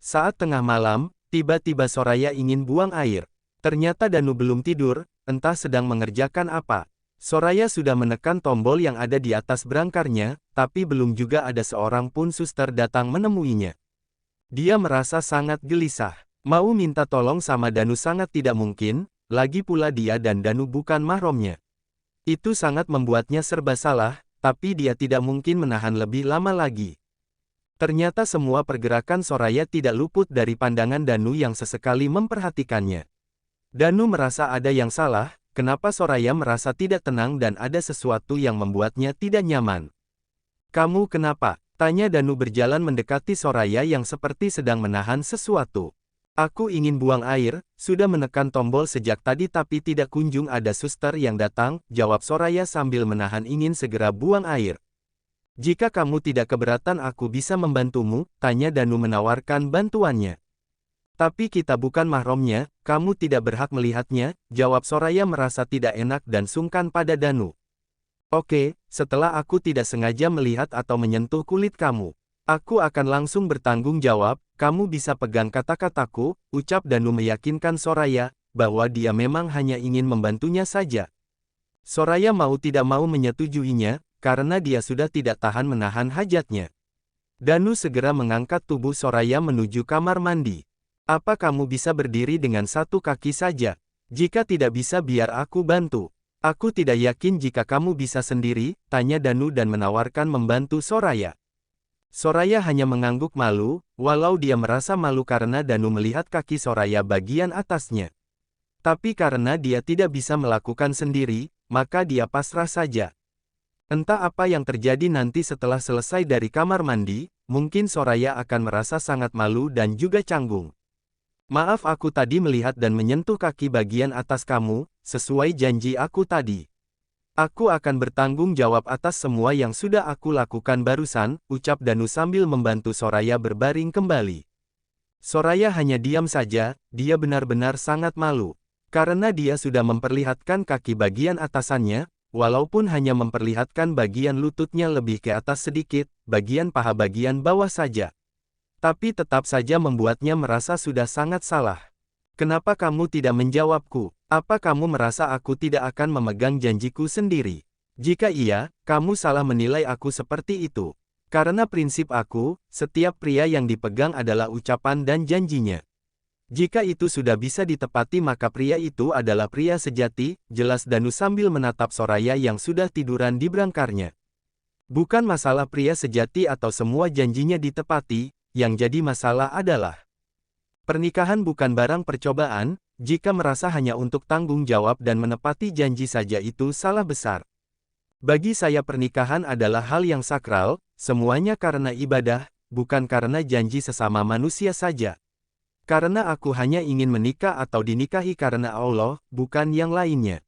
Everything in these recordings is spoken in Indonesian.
Saat tengah malam, tiba-tiba Soraya ingin buang air. Ternyata Danu belum tidur, entah sedang mengerjakan apa. Soraya sudah menekan tombol yang ada di atas berangkarnya, tapi belum juga ada seorang pun suster datang menemuinya. Dia merasa sangat gelisah. Mau minta tolong sama Danu sangat tidak mungkin, lagi pula dia dan Danu bukan mahramnya. Itu sangat membuatnya serba salah, tapi dia tidak mungkin menahan lebih lama lagi. Ternyata semua pergerakan Soraya tidak luput dari pandangan Danu yang sesekali memperhatikannya. Danu merasa ada yang salah, kenapa Soraya merasa tidak tenang dan ada sesuatu yang membuatnya tidak nyaman. "Kamu kenapa?" tanya Danu berjalan mendekati Soraya yang seperti sedang menahan sesuatu. "Aku ingin buang air, sudah menekan tombol sejak tadi tapi tidak kunjung ada suster yang datang," jawab Soraya sambil menahan ingin segera buang air. "Jika kamu tidak keberatan aku bisa membantumu," tanya Danu menawarkan bantuannya. "Tapi kita bukan mahramnya, kamu tidak berhak melihatnya," jawab Soraya merasa tidak enak dan sungkan pada Danu. "Oke, setelah aku tidak sengaja melihat atau menyentuh kulit kamu, aku akan langsung bertanggung jawab, kamu bisa pegang kata-kataku," ucap Danu meyakinkan Soraya, bahwa dia memang hanya ingin membantunya saja. Soraya mau tidak mau menyetujuinya, karena dia sudah tidak tahan menahan hajatnya. Danu segera mengangkat tubuh Soraya menuju kamar mandi. "Apa kamu bisa berdiri dengan satu kaki saja? Jika tidak bisa biar aku bantu." "Aku tidak yakin jika kamu bisa sendiri," tanya Danu dan menawarkan membantu Soraya. Soraya hanya mengangguk malu, walau dia merasa malu karena Danu melihat kaki Soraya bagian atasnya. Tapi karena dia tidak bisa melakukan sendiri, maka dia pasrah saja. Entah apa yang terjadi nanti setelah selesai dari kamar mandi, mungkin Soraya akan merasa sangat malu dan juga canggung. "Maaf aku tadi melihat dan menyentuh kaki bagian atas kamu, sesuai janji aku tadi. Aku akan bertanggung jawab atas semua yang sudah aku lakukan barusan," ucap Danu sambil membantu Soraya berbaring kembali. Soraya hanya diam saja, dia benar-benar sangat malu. Karena dia sudah memperlihatkan kaki bagian atasannya, walaupun hanya memperlihatkan bagian lututnya lebih ke atas sedikit, bagian paha bagian bawah saja. Tapi tetap saja membuatnya merasa sudah sangat salah. "Kenapa kamu tidak menjawabku? Apa kamu merasa aku tidak akan memegang janjiku sendiri? Jika iya, kamu salah menilai aku seperti itu. Karena prinsip aku, setiap pria yang dipegang adalah ucapan dan janjinya. Jika itu sudah bisa ditepati maka pria itu adalah pria sejati," jelas Danu sambil menatap Soraya yang sudah tiduran di berangkarnya. "Bukan masalah pria sejati atau semua janjinya ditepati, yang jadi masalah adalah pernikahan bukan barang percobaan, jika merasa hanya untuk tanggung jawab dan menepati janji saja itu salah besar. Bagi saya pernikahan adalah hal yang sakral, semuanya karena ibadah, bukan karena janji sesama manusia saja. Karena aku hanya ingin menikah atau dinikahi karena Allah, bukan yang lainnya.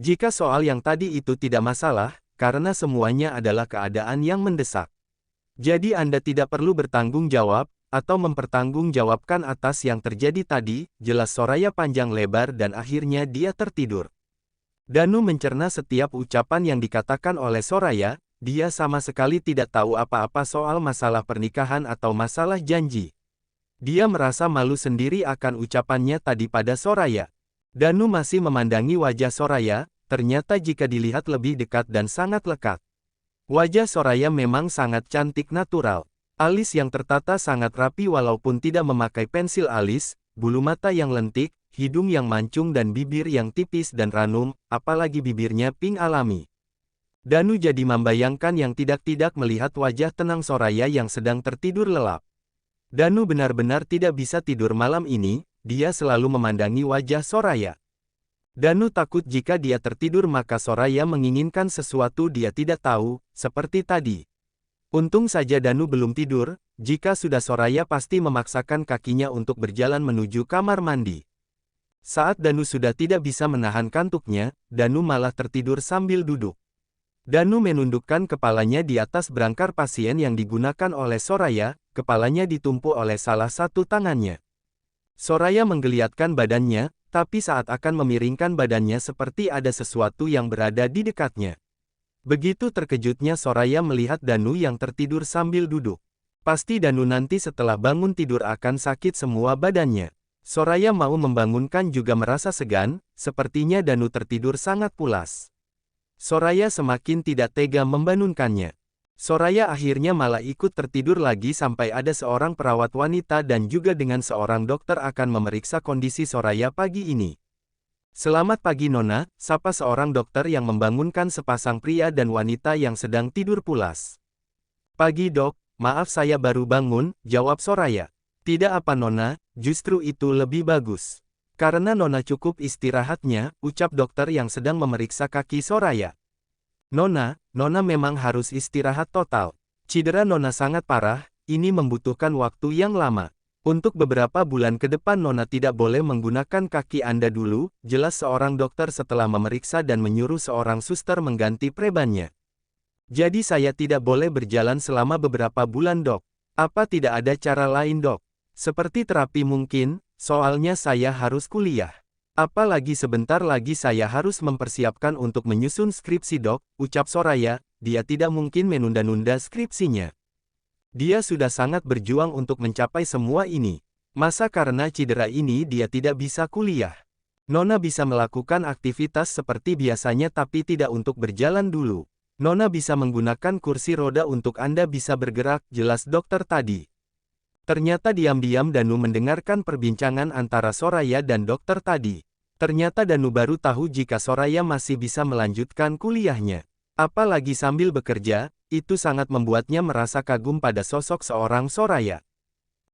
Jika soal yang tadi itu tidak masalah, karena semuanya adalah keadaan yang mendesak. Jadi Anda tidak perlu bertanggung jawab, atau mempertanggungjawabkan atas yang terjadi tadi," jelas Soraya panjang lebar dan akhirnya dia tertidur. Danu mencerna setiap ucapan yang dikatakan oleh Soraya, dia sama sekali tidak tahu apa-apa soal masalah pernikahan atau masalah janji. Dia merasa malu sendiri akan ucapannya tadi pada Soraya. Danu masih memandangi wajah Soraya, ternyata jika dilihat lebih dekat dan sangat lekat. Wajah Soraya memang sangat cantik natural. Alis yang tertata sangat rapi walaupun tidak memakai pensil alis, bulu mata yang lentik, hidung yang mancung dan bibir yang tipis dan ranum, apalagi bibirnya pink alami. Danu jadi membayangkan yang tidak-tidak melihat wajah tenang Soraya yang sedang tertidur lelap. Danu benar-benar tidak bisa tidur malam ini, dia selalu memandangi wajah Soraya. Danu takut jika dia tertidur maka Soraya menginginkan sesuatu dia tidak tahu, seperti tadi. Untung saja Danu belum tidur, jika sudah Soraya pasti memaksakan kakinya untuk berjalan menuju kamar mandi. Saat Danu sudah tidak bisa menahan kantuknya, Danu malah tertidur sambil duduk. Danu menundukkan kepalanya di atas berangkar pasien yang digunakan oleh Soraya, kepalanya ditumpu oleh salah satu tangannya. Soraya menggeliatkan badannya, tapi saat akan memiringkan badannya seperti ada sesuatu yang berada di dekatnya. Begitu terkejutnya Soraya melihat Danu yang tertidur sambil duduk. Pasti Danu nanti setelah bangun tidur akan sakit semua badannya. Soraya mau membangunkan juga merasa segan, sepertinya Danu tertidur sangat pulas. Soraya semakin tidak tega membangunkannya. Soraya akhirnya malah ikut tertidur lagi sampai ada seorang perawat wanita dan juga dengan seorang dokter akan memeriksa kondisi Soraya pagi ini. Selamat pagi Nona, sapa seorang dokter yang membangunkan sepasang pria dan wanita yang sedang tidur pulas. Pagi dok, maaf saya baru bangun, jawab Soraya. Tidak apa Nona, justru itu lebih bagus. Karena Nona cukup istirahatnya, ucap dokter yang sedang memeriksa kaki Soraya. Nona memang harus istirahat total. Cedera Nona sangat parah, ini membutuhkan waktu yang lama. Untuk beberapa bulan ke depan Nona tidak boleh menggunakan kaki Anda dulu, jelas seorang dokter setelah memeriksa dan menyuruh seorang suster mengganti prebannya. Jadi saya tidak boleh berjalan selama beberapa bulan dok. Apa tidak ada cara lain dok? Seperti terapi mungkin, soalnya saya harus kuliah. Apalagi sebentar lagi saya harus mempersiapkan untuk menyusun skripsi dok, ucap Soraya, dia tidak mungkin menunda-nunda skripsinya. Dia sudah sangat berjuang untuk mencapai semua ini. Masa karena cedera ini dia tidak bisa kuliah? Nona bisa melakukan aktivitas seperti biasanya tapi tidak untuk berjalan dulu. Nona bisa menggunakan kursi roda untuk Anda bisa bergerak, jelas dokter tadi. Ternyata diam-diam Danu mendengarkan perbincangan antara Soraya dan dokter tadi. Ternyata Danu baru tahu jika Soraya masih bisa melanjutkan kuliahnya. Apalagi sambil bekerja, itu sangat membuatnya merasa kagum pada sosok seorang Soraya.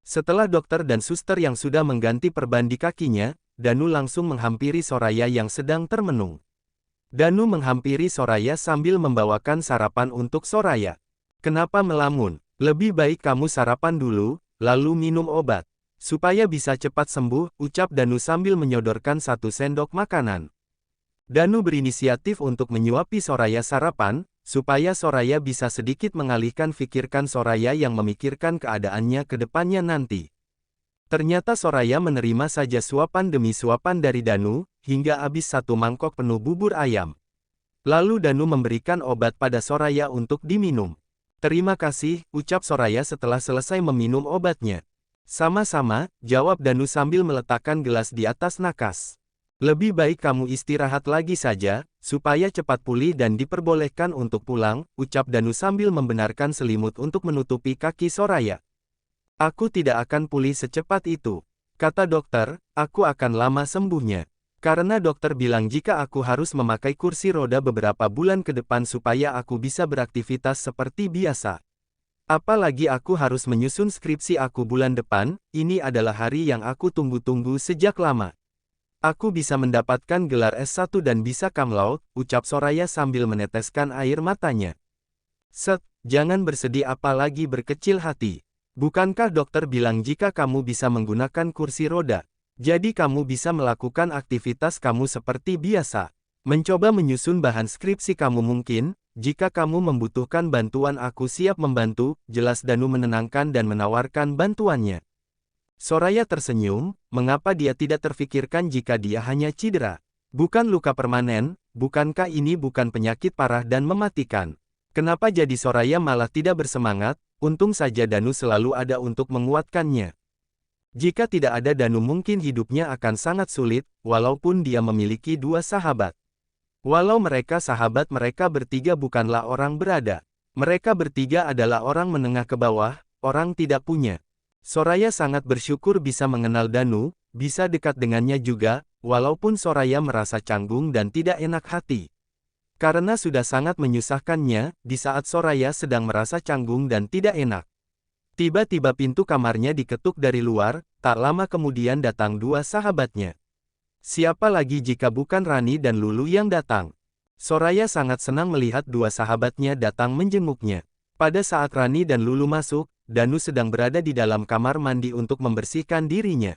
Setelah dokter dan suster yang sudah mengganti perban di kakinya, Danu langsung menghampiri Soraya yang sedang termenung. Danu menghampiri Soraya sambil membawakan sarapan untuk Soraya. Kenapa melamun? Lebih baik kamu sarapan dulu, lalu minum obat. Supaya bisa cepat sembuh, ucap Danu sambil menyodorkan 1 sendok makanan. Danu berinisiatif untuk menyuapi Soraya sarapan, supaya Soraya bisa sedikit mengalihkan pikirkan Soraya yang memikirkan keadaannya ke depannya nanti. Ternyata Soraya menerima saja suapan demi suapan dari Danu, hingga habis 1 mangkok penuh bubur ayam. Lalu Danu memberikan obat pada Soraya untuk diminum. Terima kasih, ucap Soraya setelah selesai meminum obatnya. Sama-sama, jawab Danu sambil meletakkan gelas di atas nakas. Lebih baik kamu istirahat lagi saja, supaya cepat pulih dan diperbolehkan untuk pulang, ucap Danu sambil membenarkan selimut untuk menutupi kaki Soraya. Aku tidak akan pulih secepat itu. Kata dokter, aku akan lama sembuhnya. Karena dokter bilang jika aku harus memakai kursi roda beberapa bulan ke depan supaya aku bisa beraktivitas seperti biasa. Apalagi aku harus menyusun skripsi aku bulan depan, ini adalah hari yang aku tunggu-tunggu sejak lama. Aku bisa mendapatkan gelar S1 dan bisa cum laude, ucap Soraya sambil meneteskan air matanya. Set, jangan bersedih apalagi berkecil hati. Bukankah dokter bilang jika kamu bisa menggunakan kursi roda? Jadi kamu bisa melakukan aktivitas kamu seperti biasa. Mencoba menyusun bahan skripsi kamu mungkin, jika kamu membutuhkan bantuan aku siap membantu, jelas Danu menenangkan dan menawarkan bantuannya. Soraya tersenyum, mengapa dia tidak terfikirkan jika dia hanya cedera? Bukan luka permanen, bukankah ini bukan penyakit parah dan mematikan? Kenapa jadi Soraya malah tidak bersemangat? Untung saja Danu selalu ada untuk menguatkannya. Jika tidak ada Danu mungkin hidupnya akan sangat sulit, walaupun dia memiliki 2 sahabat. Walau mereka sahabat mereka bertiga bukanlah orang berada. Mereka bertiga adalah orang menengah ke bawah, orang tidak punya. Soraya sangat bersyukur bisa mengenal Danu, bisa dekat dengannya juga, walaupun Soraya merasa canggung dan tidak enak hati. Karena sudah sangat menyusahkannya, di saat Soraya sedang merasa canggung dan tidak enak. Tiba-tiba pintu kamarnya diketuk dari luar, tak lama kemudian datang 2 sahabatnya. Siapa lagi jika bukan Rani dan Lulu yang datang? Soraya sangat senang melihat 2 sahabatnya datang menjenguknya. Pada saat Rani dan Lulu masuk, Danu sedang berada di dalam kamar mandi untuk membersihkan dirinya.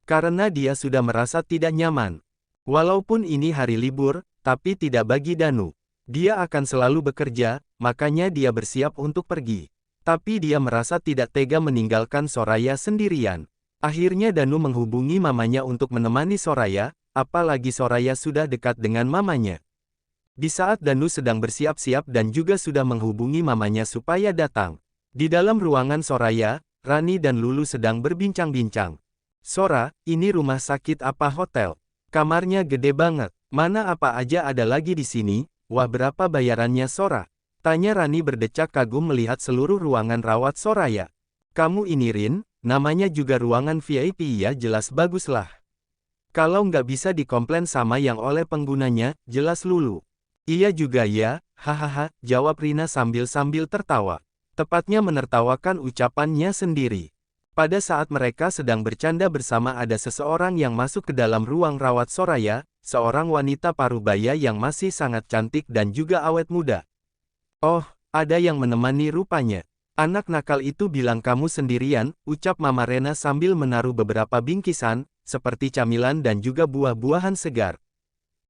Karena dia sudah merasa tidak nyaman. Walaupun ini hari libur, tapi tidak bagi Danu. Dia akan selalu bekerja, makanya dia bersiap untuk pergi. Tapi dia merasa tidak tega meninggalkan Soraya sendirian. Akhirnya Danu menghubungi mamanya untuk menemani Soraya, apalagi Soraya sudah dekat dengan mamanya. Di saat Danu sedang bersiap-siap dan juga sudah menghubungi mamanya supaya datang, Di dalam ruangan Soraya, Rani dan Lulu sedang berbincang-bincang. Sora, ini rumah sakit apa hotel? Kamarnya gede banget. Mana apa aja ada lagi di sini? Wah, berapa bayarannya Sora? Tanya Rani berdecak kagum melihat seluruh ruangan rawat Soraya. Kamu ini Rin, namanya juga ruangan VIP ya, jelas baguslah. Kalau nggak bisa dikomplain sama yang oleh penggunanya, jelas Lulu. Iya juga ya, hahaha, jawab Rina sambil tertawa. Tepatnya menertawakan ucapannya sendiri. Pada saat mereka sedang bercanda bersama ada seseorang yang masuk ke dalam ruang rawat Soraya, seorang wanita parubaya yang masih sangat cantik dan juga awet muda. Oh, ada yang menemani rupanya. Anak nakal itu bilang kamu sendirian, ucap Mama Rena sambil menaruh beberapa bingkisan, seperti camilan dan juga buah-buahan segar.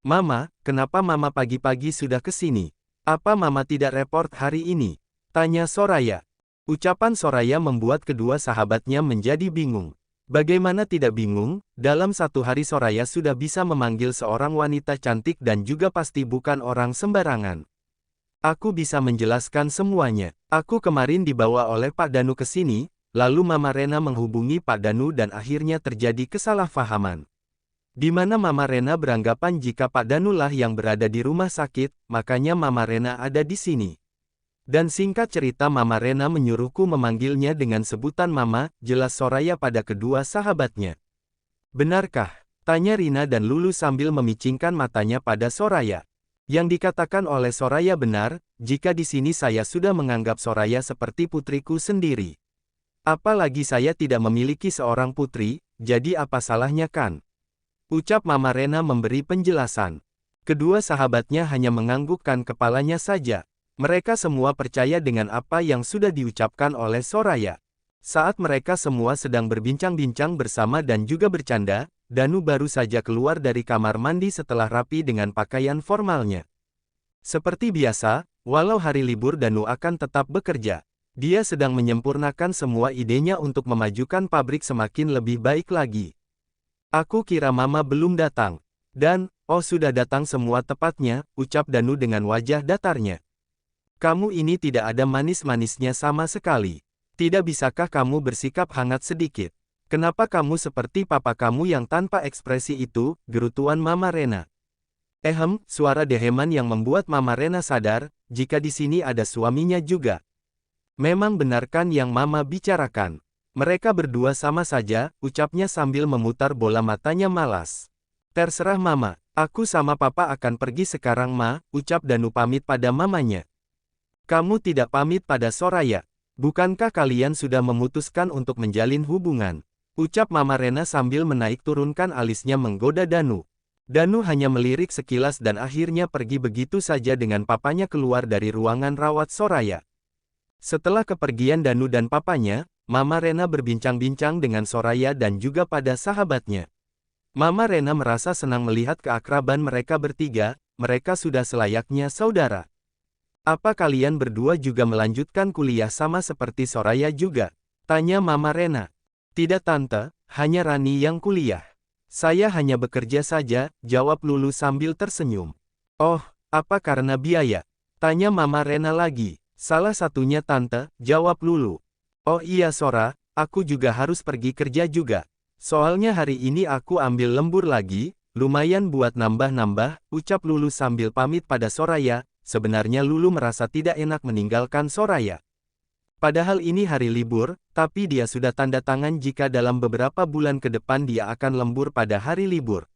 Mama, kenapa Mama pagi-pagi sudah ke sini? Apa Mama tidak report hari ini? Tanya Soraya. Ucapan Soraya membuat kedua sahabatnya menjadi bingung. Bagaimana tidak bingung, dalam satu hari Soraya sudah bisa memanggil seorang wanita cantik dan juga pasti bukan orang sembarangan. Aku bisa menjelaskan semuanya. Aku kemarin dibawa oleh Pak Danu ke sini, lalu Mama Rena menghubungi Pak Danu dan akhirnya terjadi kesalahpahaman. Di mana Mama Rena beranggapan jika Pak Danu lah yang berada di rumah sakit, makanya Mama Rena ada di sini. Dan singkat cerita Mama Rena menyuruhku memanggilnya dengan sebutan Mama, jelas Soraya pada kedua sahabatnya. Benarkah? Tanya Rina dan Lulu sambil memicingkan matanya pada Soraya. Yang dikatakan oleh Soraya benar, jika di sini saya sudah menganggap Soraya seperti putriku sendiri. Apalagi saya tidak memiliki seorang putri, jadi apa salahnya kan? Ucap Mama Rena memberi penjelasan. Kedua sahabatnya hanya menganggukkan kepalanya saja. Mereka semua percaya dengan apa yang sudah diucapkan oleh Soraya. Saat mereka semua sedang berbincang-bincang bersama dan juga bercanda, Danu baru saja keluar dari kamar mandi setelah rapi dengan pakaian formalnya. Seperti biasa, walau hari libur Danu akan tetap bekerja. Dia sedang menyempurnakan semua idenya untuk memajukan pabrik semakin lebih baik lagi. Aku kira Mama belum datang. Dan, oh sudah datang semua tepatnya, ucap Danu dengan wajah datarnya. Kamu ini tidak ada manis-manisnya sama sekali. Tidak bisakah kamu bersikap hangat sedikit? Kenapa kamu seperti papa kamu yang tanpa ekspresi itu, gerutuan Mama Rena? Suara deheman yang membuat Mama Rena sadar, jika di sini ada suaminya juga. Memang benarkan yang Mama bicarakan. Mereka berdua sama saja, ucapnya sambil memutar bola matanya malas. Terserah Mama, aku sama Papa akan pergi sekarang Ma, ucap Danu pamit pada mamanya. Kamu tidak pamit pada Soraya. Bukankah kalian sudah memutuskan untuk menjalin hubungan? Ucap Mama Rena sambil menaik turunkan alisnya menggoda Danu. Danu hanya melirik sekilas dan akhirnya pergi begitu saja dengan papanya keluar dari ruangan rawat Soraya. Setelah kepergian Danu dan papanya, Mama Rena berbincang-bincang dengan Soraya dan juga pada sahabatnya. Mama Rena merasa senang melihat keakraban mereka bertiga, mereka sudah selayaknya saudara. Apa kalian berdua juga melanjutkan kuliah sama seperti Soraya juga? Tanya Mama Rena. Tidak Tante, hanya Rani yang kuliah. Saya hanya bekerja saja, jawab Lulu sambil tersenyum. Oh, apa karena biaya? Tanya Mama Rena lagi. Salah satunya Tante, jawab Lulu. Oh iya Sora, aku juga harus pergi kerja juga. Soalnya hari ini aku ambil lembur lagi, lumayan buat nambah-nambah, ucap Lulu sambil pamit pada Soraya. Sebenarnya Lulu merasa tidak enak meninggalkan Soraya. Padahal ini hari libur, tapi dia sudah tanda tangan jika dalam beberapa bulan ke depan dia akan lembur pada hari libur.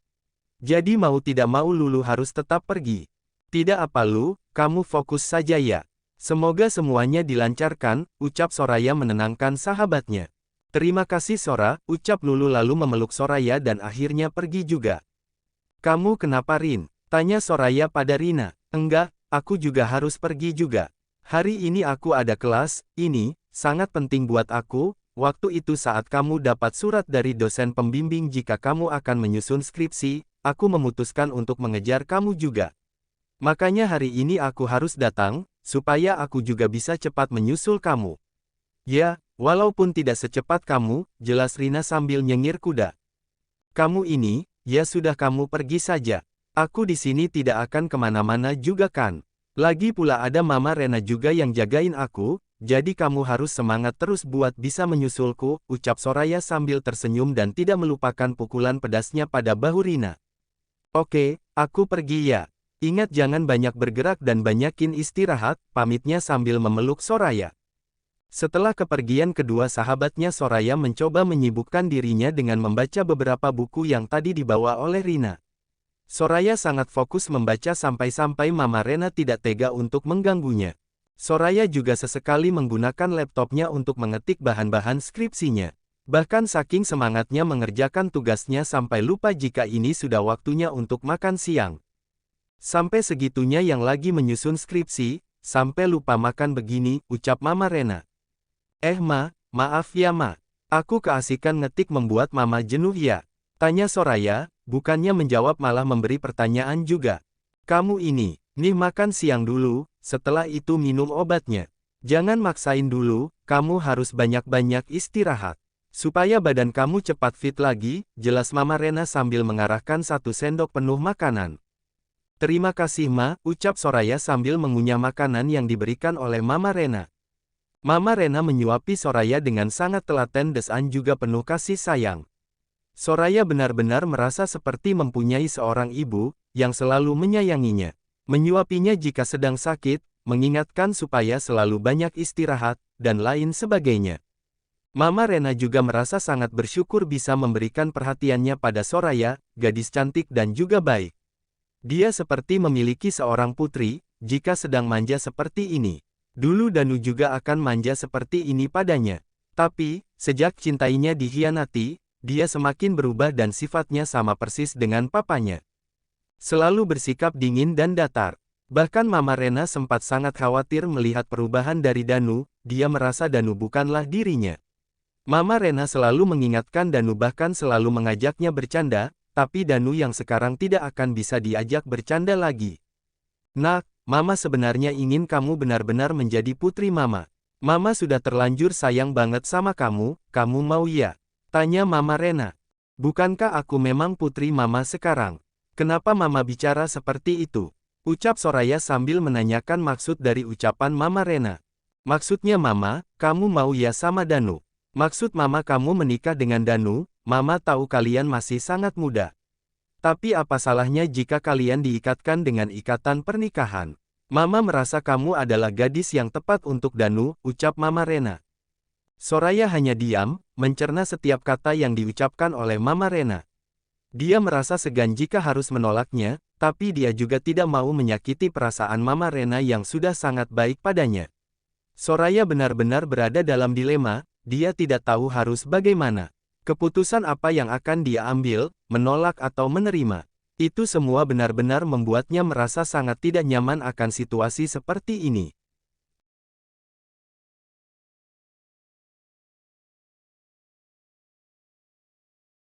Jadi mau tidak mau Lulu harus tetap pergi. Tidak apa Lu, kamu fokus saja ya. Semoga semuanya dilancarkan, ucap Soraya menenangkan sahabatnya. Terima kasih Sora, ucap Lulu lalu memeluk Soraya dan akhirnya pergi juga. Kamu kenapa Rin? Tanya Soraya pada Rina. Enggak, aku juga harus pergi juga. Hari ini aku ada kelas, ini sangat penting buat aku. Waktu itu saat kamu dapat surat dari dosen pembimbing jika kamu akan menyusun skripsi, aku memutuskan untuk mengejar kamu juga. Makanya hari ini aku harus datang, supaya aku juga bisa cepat menyusul kamu. Ya, walaupun tidak secepat kamu, jelas Rina sambil nyengir kuda. Kamu ini, ya sudah kamu pergi saja. Aku di sini tidak akan kemana-mana juga kan. Lagi pula ada Mama Rena juga yang jagain aku, jadi kamu harus semangat terus buat bisa menyusulku, ucap Soraya sambil tersenyum dan tidak melupakan pukulan pedasnya pada bahu Rina. Oke, aku pergi ya. Ingat jangan banyak bergerak dan banyakin istirahat, pamitnya sambil memeluk Soraya. Setelah kepergian kedua sahabatnya, Soraya mencoba menyibukkan dirinya dengan membaca beberapa buku yang tadi dibawa oleh Rina. Soraya sangat fokus membaca sampai-sampai Mama Rena tidak tega untuk mengganggunya. Soraya juga sesekali menggunakan laptopnya untuk mengetik bahan-bahan skripsinya. Bahkan saking semangatnya mengerjakan tugasnya sampai lupa jika ini sudah waktunya untuk makan siang. Sampai segitunya yang lagi menyusun skripsi, sampai lupa makan begini, ucap Mama Rena. Maaf ya Ma. Aku keasikan ngetik membuat Mama jenuh ya? Tanya Soraya, bukannya menjawab malah memberi pertanyaan juga. Kamu nih makan siang dulu, setelah itu minum obatnya. Jangan maksain dulu, kamu harus banyak-banyak istirahat. Supaya badan kamu cepat fit lagi, jelas Mama Rena sambil mengarahkan 1 sendok penuh makanan. Terima kasih Ma, ucap Soraya sambil mengunyah makanan yang diberikan oleh Mama Rena. Mama Rena menyuapi Soraya dengan sangat telaten dan juga penuh kasih sayang. Soraya benar-benar merasa seperti mempunyai seorang ibu, yang selalu menyayanginya. Menyuapinya jika sedang sakit, mengingatkan supaya selalu banyak istirahat, dan lain sebagainya. Mama Rena juga merasa sangat bersyukur bisa memberikan perhatiannya pada Soraya, gadis cantik dan juga baik. Dia seperti memiliki seorang putri, jika sedang manja seperti ini. Dulu Danu juga akan manja seperti ini padanya. Tapi, sejak cintainya dikhianati, dia semakin berubah dan sifatnya sama persis dengan papanya. Selalu bersikap dingin dan datar. Bahkan Mama Rena sempat sangat khawatir melihat perubahan dari Danu, dia merasa Danu bukanlah dirinya. Mama Rena selalu mengingatkan Danu bahkan selalu mengajaknya bercanda, tapi Danu yang sekarang tidak akan bisa diajak bercanda lagi. Nak, Mama sebenarnya ingin kamu benar-benar menjadi putri Mama. Mama sudah terlanjur sayang banget sama kamu mau ya? Tanya Mama Rena. Bukankah aku memang putri Mama sekarang? Kenapa Mama bicara seperti itu? Ucap Soraya sambil menanyakan maksud dari ucapan Mama Rena. Maksudnya Mama, kamu mau ya sama Danu? Maksud Mama kamu menikah dengan Danu? Mama tahu kalian masih sangat muda. Tapi apa salahnya jika kalian diikatkan dengan ikatan pernikahan? Mama merasa kamu adalah gadis yang tepat untuk Danu, ucap Mama Rena. Soraya hanya diam, mencerna setiap kata yang diucapkan oleh Mama Rena. Dia merasa segan jika harus menolaknya, tapi dia juga tidak mau menyakiti perasaan Mama Rena yang sudah sangat baik padanya. Soraya benar-benar berada dalam dilema, dia tidak tahu harus bagaimana. Keputusan apa yang akan dia ambil, menolak atau menerima. Itu semua benar-benar membuatnya merasa sangat tidak nyaman akan situasi seperti ini.